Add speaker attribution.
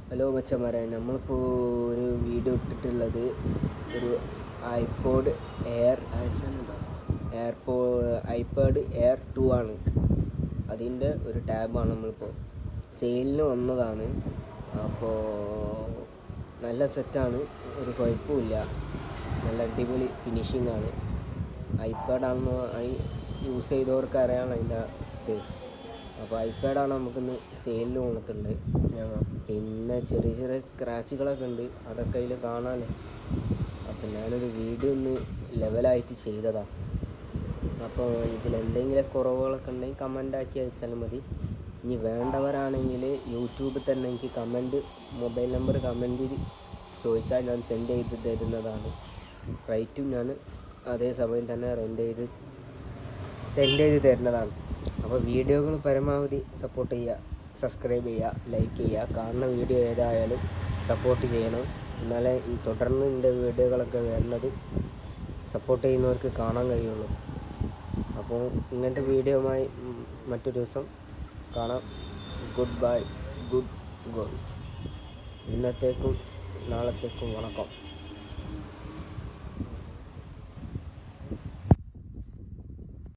Speaker 1: Hello മച്ചന്മാരെ, നമ്മളിപ്പോൾ ഒരു വീഡിയോ ഇട്ടിട്ടുള്ളത് ഒരു ഐപോഡ് എയർ ഐപാഡ് എയർ 2 ആണ്. അതിൻ്റെ ഒരു ടാബാണ് നമ്മളിപ്പോൾ സെയിലിന് വന്നതാണ്. അപ്പോൾ നല്ല സെറ്റാണ്, ഒരു കുഴപ്പമില്ല, നല്ല അടിപൊളി ഫിനിഷിംഗ് ആണ്. ഐപാഡാണെന്ന് യൂസ് ചെയ്തവർക്ക് അറിയാം അതിൻ്റെ ഇത്. അപ്പോൾ ഐപാഡാണ് നമുക്കിന്ന് സെയിലിന് കൊണ്ടുള്ളത്. പിന്നെ ചെറിയ ചെറിയ സ്ക്രാച്ചുകളൊക്കെ ഉണ്ട്, അതൊക്കെ അതിൽ കാണാമല്ലോ. അപ്പം ഞാനൊരു വീഡിയോ ഒന്ന് ലെവലായിട്ട് ചെയ്തതാണ്. അപ്പോൾ ഇതിലെന്തെങ്കിലും കുറവുകളൊക്കെ ഉണ്ടെങ്കിൽ കമൻ്റ് ആക്കി അയച്ചാലും മതി. ഇനി വേണ്ടവരാണെങ്കിൽ യൂട്യൂബിൽ തന്നെ എനിക്ക് മൊബൈൽ നമ്പർ കമൻറ്റിൽ ചോദിച്ചാൽ ഞാൻ സെൻഡ് ചെയ്ത് തരുന്നതാണ്. റേറ്റും ഞാൻ അതേ സമയം തന്നെ സെൻഡ് ചെയ്ത് തരുന്നതാണ്. അപ്പോൾ വീഡിയോകൾ പരമാവധി സപ്പോർട്ട് ചെയ്യുക, സബ്സ്ക്രൈബ് ചെയ്യുക, ലൈക്ക് ചെയ്യുക. കാണുന്ന വീഡിയോ ഏതായാലും സപ്പോർട്ട് ചെയ്യണം, എന്നാലേ തുടർന്ന് എൻ്റെ വീഡിയോകളൊക്കെ വരുന്നത് സപ്പോർട്ട് ചെയ്യുന്നവർക്ക് കാണാൻ കഴിയുള്ളൂ. അപ്പോൾ ഇങ്ങനത്തെ വീഡിയോയുമായി മറ്റൊരു ദിവസം കാണാം. Good bye, good goal. ഇന്നത്തേക്കും നാളത്തേക്കും വണക്കം.